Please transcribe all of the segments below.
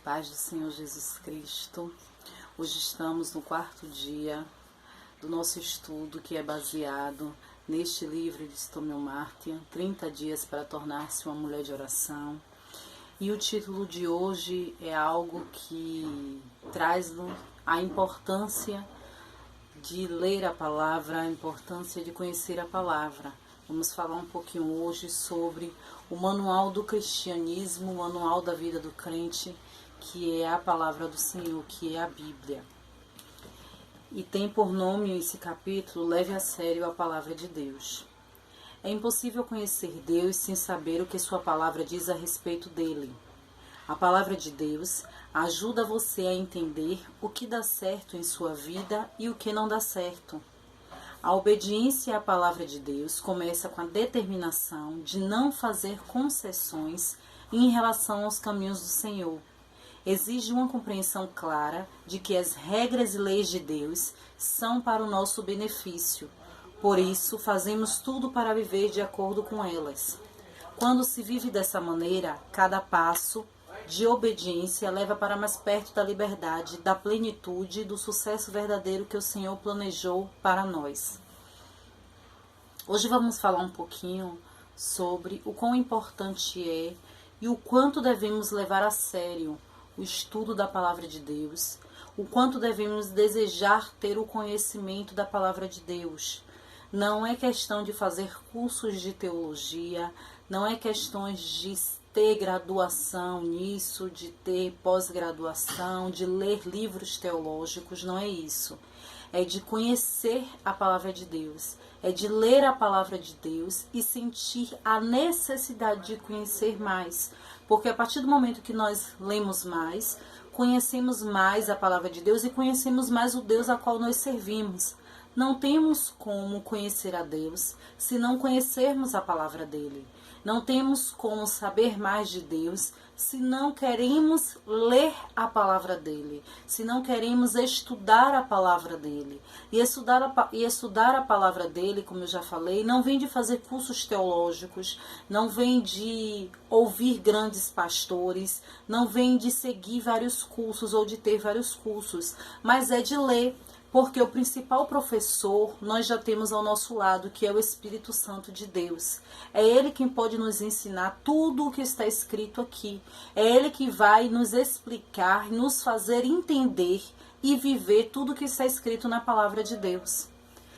Paz do Senhor Jesus Cristo. Hoje estamos no quarto dia do nosso estudo, que é baseado neste livro de Stone Martin, 30 dias para tornar-se uma mulher de oração. E o título de hoje é algo que traz a importância de ler a palavra, a importância de conhecer a palavra. Vamos falar um pouquinho hoje sobre o manual do cristianismo, o manual da vida do crente, que é a palavra do Senhor, que é a Bíblia. E tem por nome esse capítulo, Leve a Sério a Palavra de Deus. É impossível conhecer Deus sem saber o que sua palavra diz a respeito dele. A palavra de Deus ajuda você a entender o que dá certo em sua vida e o que não dá certo. A obediência à palavra de Deus começa com a determinação de não fazer concessões em relação aos caminhos do Senhor. Exige uma compreensão clara de que as regras e leis de Deus são para o nosso benefício. Por isso, fazemos tudo para viver de acordo com elas. Quando se vive dessa maneira, cada passo de obediência leva para mais perto da liberdade, da plenitude e do sucesso verdadeiro que o Senhor planejou para nós. Hoje vamos falar um pouquinho sobre o quão importante é e o quanto devemos levar a sério o estudo da palavra de Deus, o quanto devemos desejar ter o conhecimento da palavra de Deus. Não é questão de fazer cursos de teologia, não é questão de ter graduação nisso, de ter pós-graduação, de ler livros teológicos, não é isso. É de conhecer a palavra de Deus, é de ler a palavra de Deus e sentir a necessidade de conhecer mais. Porque a partir do momento que nós lemos mais, conhecemos mais a palavra de Deus e conhecemos mais o Deus a qual nós servimos. Não temos como conhecer a Deus se não conhecermos a palavra dele. Não temos como saber mais de Deus se não queremos ler a palavra dele, se não queremos estudar a palavra dele. E estudar a palavra dele, como eu já falei, não vem de fazer cursos teológicos, não vem de ouvir grandes pastores, não vem de seguir vários cursos ou de ter vários cursos, mas é de ler. Porque o principal professor nós já temos ao nosso lado, que é o Espírito Santo de Deus. É Ele quem pode nos ensinar tudo o que está escrito aqui. É Ele que vai nos explicar, nos fazer entender e viver tudo o que está escrito na palavra de Deus.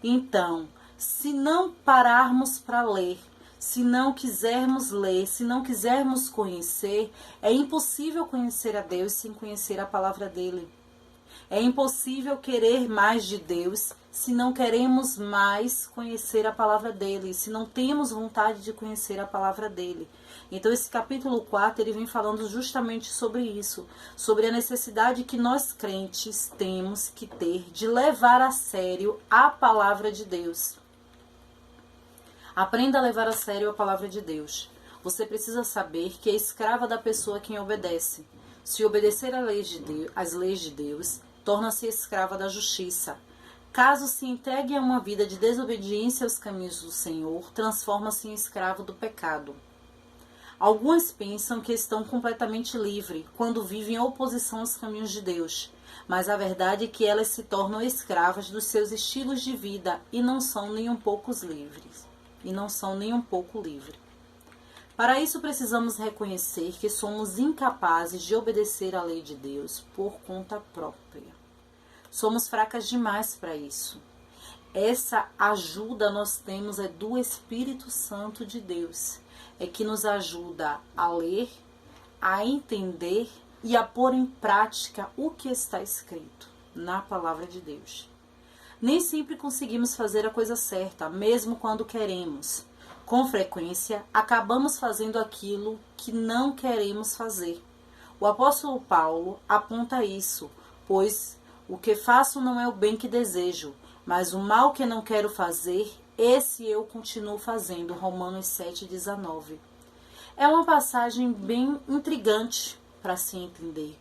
Então, se não pararmos para ler, se não quisermos ler, se não quisermos conhecer, é impossível conhecer a Deus sem conhecer a palavra dele. É impossível querer mais de Deus se não queremos mais conhecer a palavra dele, se não temos vontade de conhecer a palavra dele. Então esse capítulo 4, ele vem falando justamente sobre isso, sobre a necessidade que nós crentes temos que ter de levar a sério a palavra de Deus. Aprenda a levar a sério a palavra de Deus. Você precisa saber que é escrava da pessoa quem obedece. Se obedecer às leis de Deus, torna-se escrava da justiça. Caso se entregue a uma vida de desobediência aos caminhos do Senhor, transforma-se em escravo do pecado. Alguns pensam que estão completamente livres quando vivem em oposição aos caminhos de Deus, mas a verdade é que elas se tornam escravas dos seus estilos de vida e não são nem um pouco livres. Para isso precisamos reconhecer que somos incapazes de obedecer à lei de Deus por conta própria. Somos fracas demais para isso. Essa ajuda nós temos é do Espírito Santo de Deus. É que nos ajuda a ler, a entender e a pôr em prática o que está escrito na palavra de Deus. Nem sempre conseguimos fazer a coisa certa, mesmo quando queremos. Com frequência, acabamos fazendo aquilo que não queremos fazer. O apóstolo Paulo aponta isso, pois o que faço não é o bem que desejo, mas o mal que não quero fazer, esse eu continuo fazendo. Romanos 7,19. É uma passagem bem intrigante para se entender.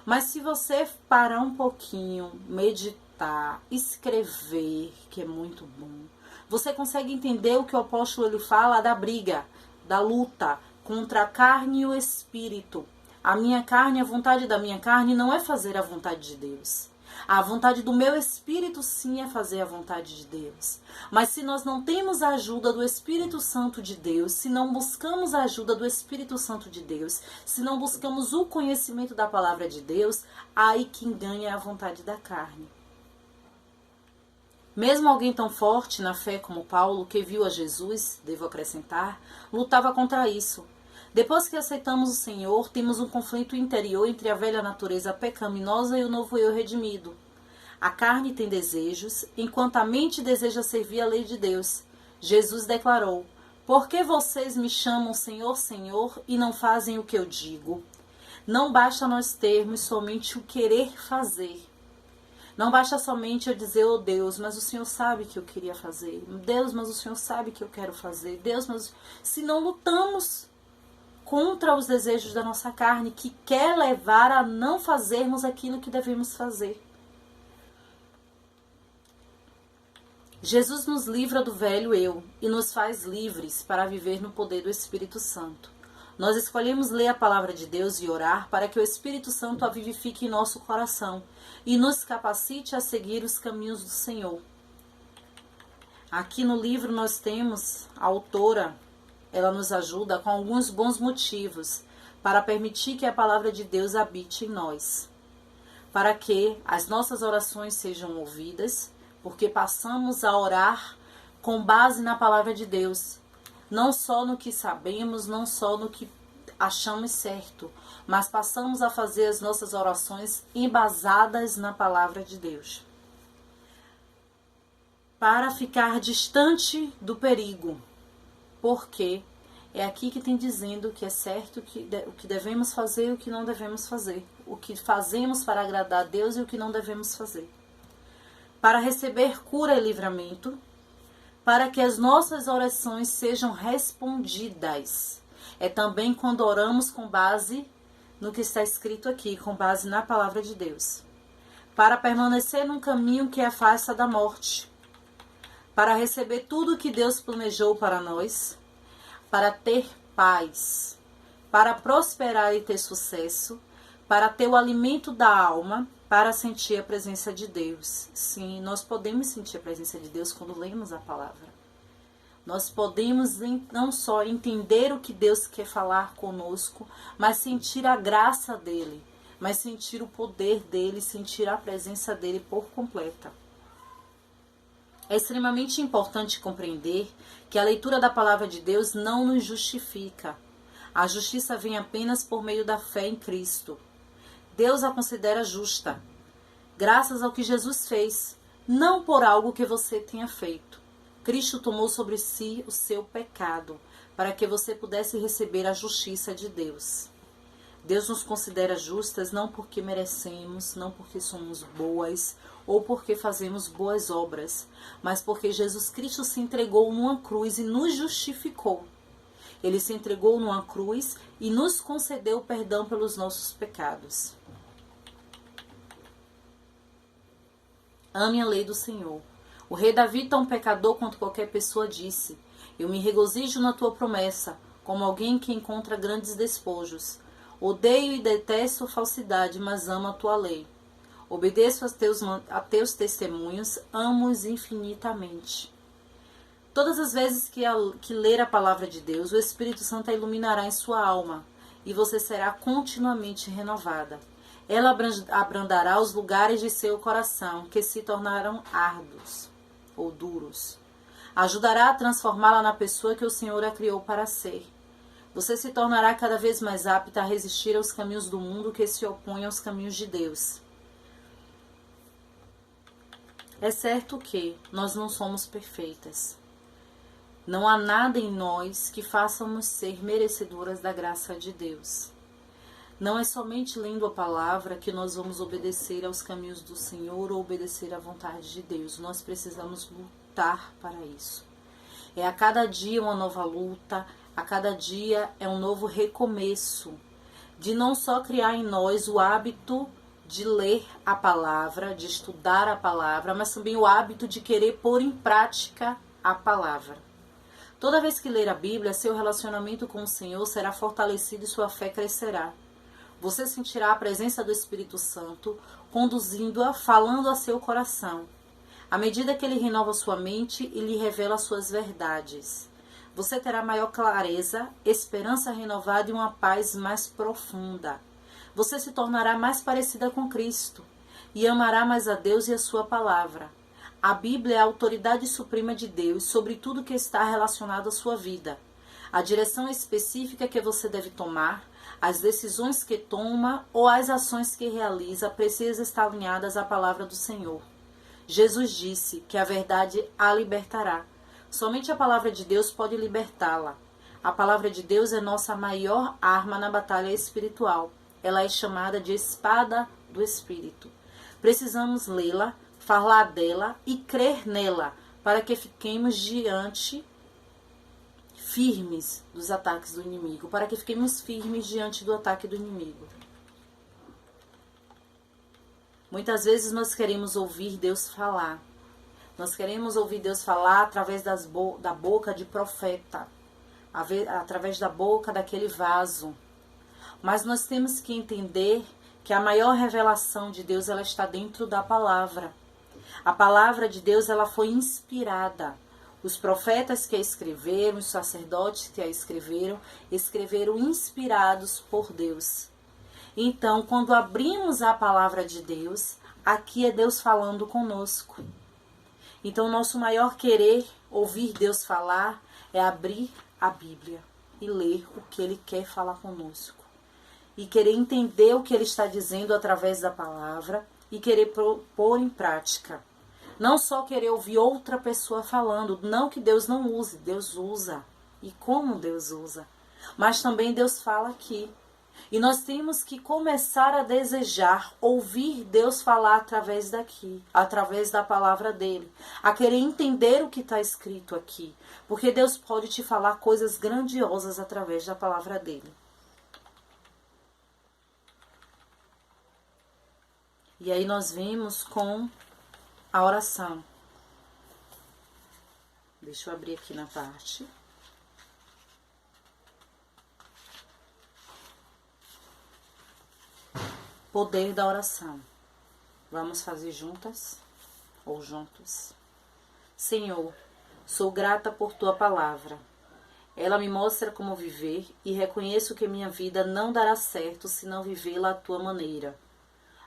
Mas se você parar um pouquinho, meditar, escrever, que é muito bom, você consegue entender o que o apóstolo ele fala da briga, da luta contra a carne e o espírito, A minha carne, a vontade da minha carne não é fazer a vontade de Deus. A vontade do meu espírito sim é fazer a vontade de Deus. Mas se nós não temos a ajuda do Espírito Santo de Deus, se não buscamos a ajuda do Espírito Santo de Deus, se não buscamos o conhecimento da palavra de Deus, aí quem ganha é a vontade da carne. Mesmo alguém tão forte na fé como Paulo, que viu a Jesus, devo acrescentar, lutava contra isso. Depois que aceitamos o Senhor, temos um conflito interior entre a velha natureza pecaminosa e o novo eu redimido. A carne tem desejos, enquanto a mente deseja servir a lei de Deus. Jesus declarou: "Por que vocês me chamam Senhor, Senhor, e não fazem o que eu digo?" Não basta nós termos somente o querer fazer. Não basta somente eu dizer, oh Deus, mas o Senhor sabe que eu queria fazer. Deus, mas o Senhor sabe que eu quero fazer. Deus, mas se não lutamos contra os desejos da nossa carne, que quer levar a não fazermos aquilo que devemos fazer. Jesus nos livra do velho eu e nos faz livres para viver no poder do Espírito Santo. Nós escolhemos ler a palavra de Deus e orar para que o Espírito Santo a vivifique em nosso coração e nos capacite a seguir os caminhos do Senhor. Aqui no livro nós temos a autora. Ela nos ajuda com alguns bons motivos para permitir que a palavra de Deus habite em nós. Para que as nossas orações sejam ouvidas, porque passamos a orar com base na palavra de Deus. Não só no que sabemos, não só no que achamos certo, mas passamos a fazer as nossas orações embasadas na palavra de Deus. Para ficar distante do perigo. Porque é aqui que tem dizendo o que é certo, o que devemos fazer e o que não devemos fazer. O que fazemos para agradar a Deus e o que não devemos fazer. Para receber cura e livramento, para que as nossas orações sejam respondidas. É também quando oramos com base no que está escrito aqui, com base na palavra de Deus. Para permanecer num caminho que afasta da morte. Para receber tudo o que Deus planejou para nós, para ter paz, para prosperar e ter sucesso, para ter o alimento da alma, para sentir a presença de Deus. Sim, nós podemos sentir a presença de Deus quando lemos a palavra. Nós podemos não só entender o que Deus quer falar conosco, mas sentir a graça dele, mas sentir o poder dele, sentir a presença dele por completa. É extremamente importante compreender que a leitura da palavra de Deus não nos justifica. A justiça vem apenas por meio da fé em Cristo. Deus a considera justa, graças ao que Jesus fez, não por algo que você tenha feito. Cristo tomou sobre si o seu pecado, para que você pudesse receber a justiça de Deus. Deus nos considera justas não porque merecemos, não porque somos boas ou porque fazemos boas obras, mas porque Jesus Cristo se entregou numa cruz e nos justificou. Ele se entregou numa cruz e nos concedeu perdão pelos nossos pecados. Ame a lei do Senhor. O rei Davi, tão pecador quanto qualquer pessoa, disse: "Eu me regozijo na tua promessa, como alguém que encontra grandes despojos. Odeio e detesto a falsidade, mas amo a tua lei. Obedeço a teus testemunhos, amo-os infinitamente." Todas as vezes que ler a palavra de Deus, o Espírito Santo a iluminará em sua alma e você será continuamente renovada. Ela abrandará os lugares de seu coração que se tornaram árduos ou duros. Ajudará a transformá-la na pessoa que o Senhor a criou para ser. Você se tornará cada vez mais apta a resistir aos caminhos do mundo que se opõem aos caminhos de Deus. É certo que nós não somos perfeitas. Não há nada em nós que faça-nos ser merecedoras da graça de Deus. Não é somente lendo a palavra que nós vamos obedecer aos caminhos do Senhor ou obedecer à vontade de Deus. Nós precisamos lutar para isso. É a cada dia uma nova luta, a cada dia é um novo recomeço. De não só criar em nós o hábito de ler a palavra, de estudar a palavra, mas também o hábito de querer pôr em prática a palavra. Toda vez que ler a Bíblia, seu relacionamento com o Senhor será fortalecido e sua fé crescerá. Você sentirá a presença do Espírito Santo conduzindo-a, falando a seu coração. À medida que ele renova sua mente e lhe revela suas verdades, você terá maior clareza, esperança renovada e uma paz mais profunda. Você se tornará mais parecida com Cristo e amará mais a Deus e a sua palavra. A Bíblia é a autoridade suprema de Deus sobre tudo que está relacionado à sua vida. A direção específica que você deve tomar, as decisões que toma ou as ações que realiza precisam estar alinhadas à palavra do Senhor. Jesus disse que a verdade a libertará. Somente a palavra de Deus pode libertá-la. A palavra de Deus é nossa maior arma na batalha espiritual. Ela é chamada de espada do Espírito. Precisamos lê-la, falar dela e crer nela, para que fiquemos firmes dos ataques do inimigo, para que fiquemos firmes diante do ataque do inimigo. Muitas vezes nós queremos ouvir Deus falar. Nós queremos ouvir Deus falar através da boca de profeta, através da boca daquele vaso. Mas nós temos que entender que a maior revelação de Deus ela está dentro da palavra. A palavra de Deus ela foi inspirada. Os profetas que a escreveram, os sacerdotes que a escreveram inspirados por Deus. Então, quando abrimos a palavra de Deus, aqui é Deus falando conosco. Então, nosso maior querer ouvir Deus falar é abrir a Bíblia e ler o que Ele quer falar conosco. E querer entender o que Ele está dizendo através da palavra e querer pôr em prática. Não só querer ouvir outra pessoa falando, não que Deus não use, Deus usa. E como Deus usa. Mas também Deus fala aqui. E nós temos que começar a desejar ouvir Deus falar através daqui, através da palavra dele. A querer entender o que está escrito aqui. Porque Deus pode te falar coisas grandiosas através da palavra dele. E aí nós vimos com a oração. Deixa eu abrir aqui na parte. Poder da oração. Vamos fazer juntas ou juntos? Senhor, sou grata por tua palavra. Ela me mostra como viver e reconheço que minha vida não dará certo se não vivê-la à tua maneira.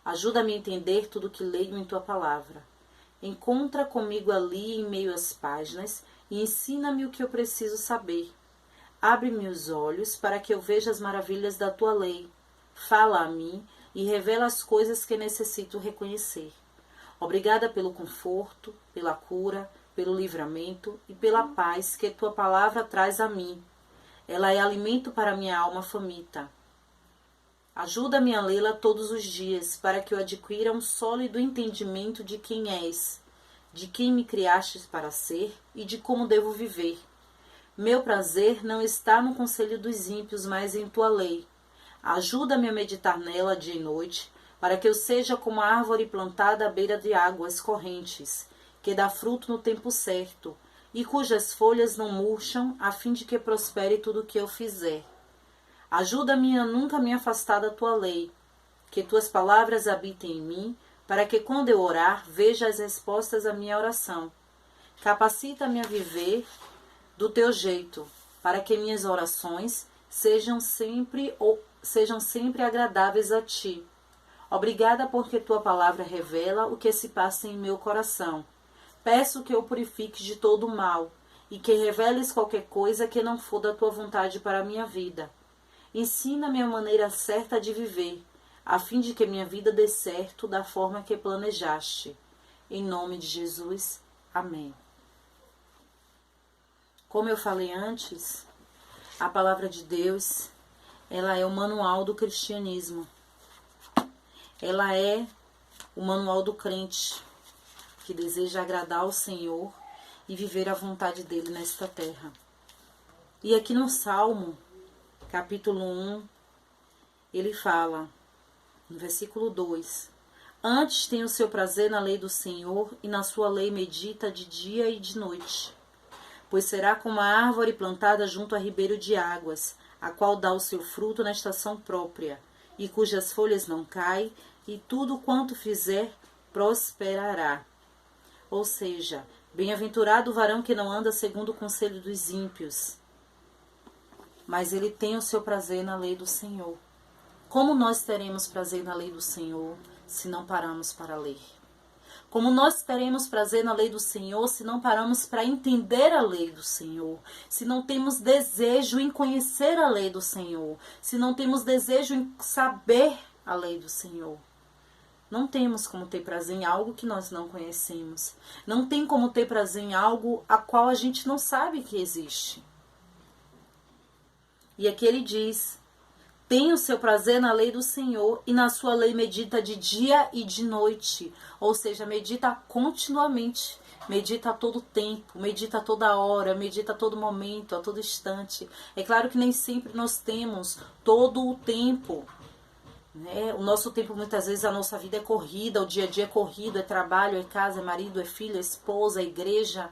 Ajuda-me a entender tudo que leio em tua palavra. Encontra comigo ali em meio às páginas e ensina-me o que eu preciso saber. Abre-me os olhos para que eu veja as maravilhas da tua lei. Fala a mim e revela as coisas que necessito reconhecer. Obrigada pelo conforto, pela cura, pelo livramento e pela paz que tua palavra traz a mim. Ela é alimento para minha alma faminta. Ajuda-me a lê-la todos os dias, para que eu adquira um sólido entendimento de quem és, de quem me criastes para ser e de como devo viver. Meu prazer não está no conselho dos ímpios, mas em tua lei. Ajuda-me a meditar nela dia e noite, para que eu seja como a árvore plantada à beira de águas correntes, que dá fruto no tempo certo, e cujas folhas não murcham, a fim de que prospere tudo o que eu fizer. Ajuda-me a nunca me afastar da tua lei, que tuas palavras habitem em mim, para que quando eu orar, veja as respostas à minha oração. Capacita-me a viver do teu jeito, para que minhas orações sejam sempre agradáveis a ti. Obrigada porque tua palavra revela o que se passa em meu coração. Peço que eu purifiques de todo o mal, e que reveles qualquer coisa que não for da tua vontade para a minha vida. Ensina-me a maneira certa de viver, a fim de que minha vida dê certo da forma que planejaste. Em nome de Jesus. Amém. Como eu falei antes, a palavra de Deus, ela é o manual do cristianismo. Ela é o manual do crente que deseja agradar ao Senhor e viver a vontade dele nesta terra. E aqui no Salmo, capítulo 1, ele fala, no versículo 2, antes tem o seu prazer na lei do Senhor, e na sua lei medita de dia e de noite. Pois será como a árvore plantada junto a ribeiro de águas, a qual dá o seu fruto na estação própria, e cujas folhas não caem, e tudo quanto fizer prosperará. Ou seja, bem-aventurado o varão que não anda segundo o conselho dos ímpios, mas ele tem o seu prazer na lei do Senhor. Como nós teremos prazer na lei do Senhor se não paramos para ler? Como nós teremos prazer na lei do Senhor se não paramos para entender a lei do Senhor? Se não temos desejo em conhecer a lei do Senhor? Se não temos desejo em saber a lei do Senhor? Não temos como ter prazer em algo que nós não conhecemos. Não tem como ter prazer em algo a qual a gente não sabe que existe. E aqui ele diz: tem o seu prazer na lei do Senhor e na sua lei medita de dia e de noite. Ou seja, medita continuamente, medita a todo tempo, medita a toda hora, medita a todo momento, a todo instante. É claro que nem sempre nós temos todo o tempo, né? O nosso tempo, muitas vezes, a nossa vida é corrida, o dia a dia é corrido, é trabalho, é casa, é marido, é filho, é esposa, é igreja,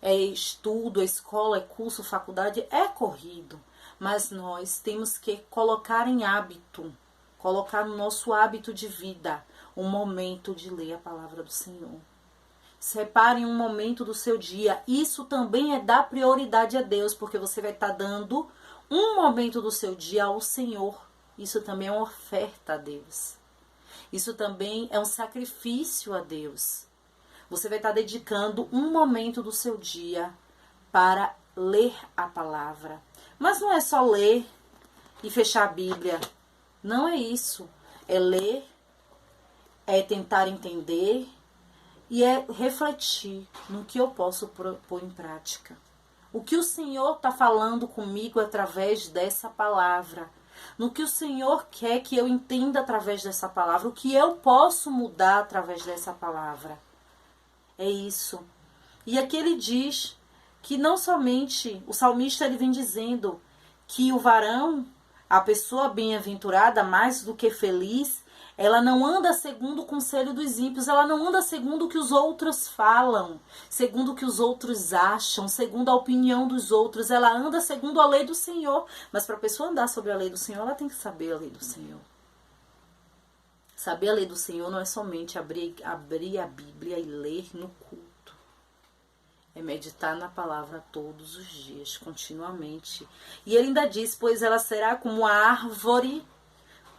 é estudo, é escola, é curso, faculdade, é corrido. Mas nós temos que colocar em hábito, colocar no nosso hábito de vida, um momento de ler a palavra do Senhor. Separe um momento do seu dia. Isso também é dar prioridade a Deus, porque você vai estar dando um momento do seu dia ao Senhor. Isso também é uma oferta a Deus. Isso também é um sacrifício a Deus. Você vai estar dedicando um momento do seu dia para ler a palavra. Mas não é só ler e fechar a Bíblia. Não é isso. É ler, é tentar entender e é refletir no que eu posso pôr em prática. O que o Senhor está falando comigo através dessa palavra. No que o Senhor quer que eu entenda através dessa palavra. O que eu posso mudar através dessa palavra. É isso. E aqui ele diz que não somente o salmista ele vem dizendo que o varão, a pessoa bem-aventurada, mais do que feliz, ela não anda segundo o conselho dos ímpios, ela não anda segundo o que os outros falam, segundo o que os outros acham, segundo a opinião dos outros, ela anda segundo a lei do Senhor. Mas para a pessoa andar sobre a lei do Senhor, ela tem que saber a lei do Senhor. Saber a lei do Senhor não é somente abrir a Bíblia e ler no culto. É meditar na palavra todos os dias, continuamente. E ele ainda diz, pois ela será como a árvore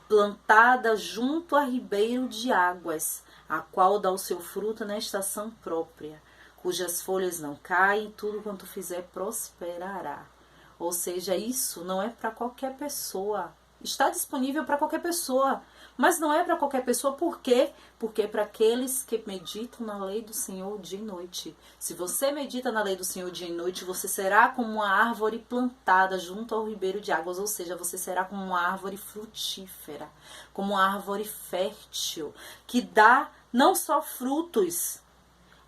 plantada junto a ribeiro de águas, a qual dá o seu fruto na estação própria, cujas folhas não caem, tudo quanto fizer prosperará. Ou seja, isso não é para qualquer pessoa. Está disponível para qualquer pessoa, mas não é para qualquer pessoa. Por quê? Porque é para aqueles que meditam na lei do Senhor dia e noite. Se você medita na lei do Senhor dia e noite, você será como uma árvore plantada junto ao ribeiro de águas, ou seja, você será como uma árvore frutífera, como uma árvore fértil, que dá não só frutos,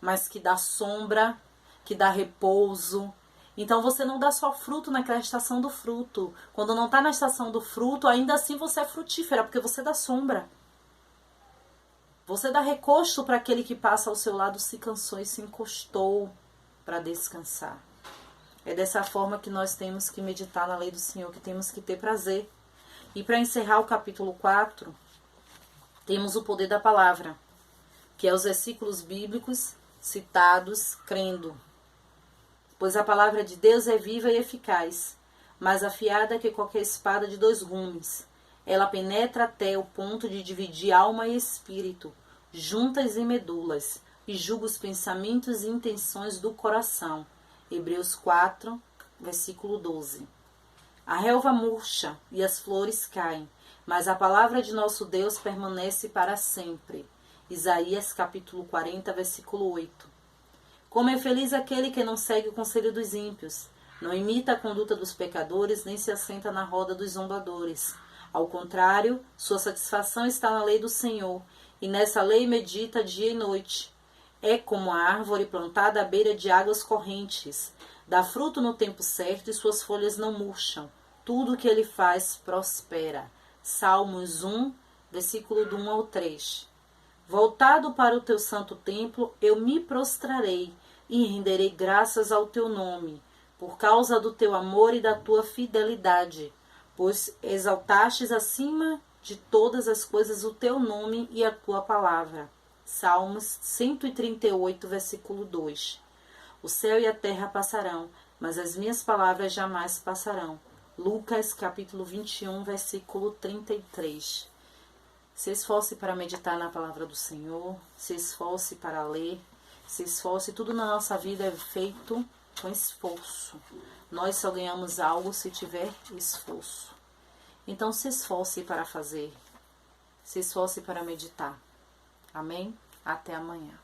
mas que dá sombra, que dá repouso. Então você não dá só fruto naquela estação do fruto. Quando não está na estação do fruto, ainda assim você é frutífera, porque você dá sombra. Você dá recosto para aquele que passa ao seu lado, se cansou e se encostou para descansar. É dessa forma que nós temos que meditar na lei do Senhor, que temos que ter prazer. E para encerrar o capítulo 4, temos o poder da palavra, que é os versículos bíblicos citados crendo. Pois a palavra de Deus é viva e eficaz, mais afiada que qualquer espada de 2 gumes. Ela penetra até o ponto de dividir alma e espírito, juntas e medulas, e julga os pensamentos e intenções do coração. Hebreus 4, versículo 12. A relva murcha e as flores caem, mas a palavra de nosso Deus permanece para sempre. Isaías capítulo 40, versículo 8. Como é feliz aquele que não segue o conselho dos ímpios, não imita a conduta dos pecadores, nem se assenta na roda dos zombadores. Ao contrário, sua satisfação está na lei do Senhor, e nessa lei medita dia e noite. É como a árvore plantada à beira de águas correntes, dá fruto no tempo certo e suas folhas não murcham. Tudo o que ele faz prospera. Salmos 1, versículo do 1 ao 3. Voltado para o teu santo templo, eu me prostrarei e renderei graças ao teu nome, por causa do teu amor e da tua fidelidade, pois exaltastes acima de todas as coisas o teu nome e a tua palavra. Salmos 138, versículo 2. O céu e a terra passarão, mas as minhas palavras jamais passarão. Lucas, capítulo 21, versículo 33. Se esforce para meditar na palavra do Senhor, se esforce para ler, se esforce. Tudo na nossa vida é feito com esforço. Nós só ganhamos algo se tiver esforço. Então se esforce para fazer, se esforce para meditar. Amém? Até amanhã.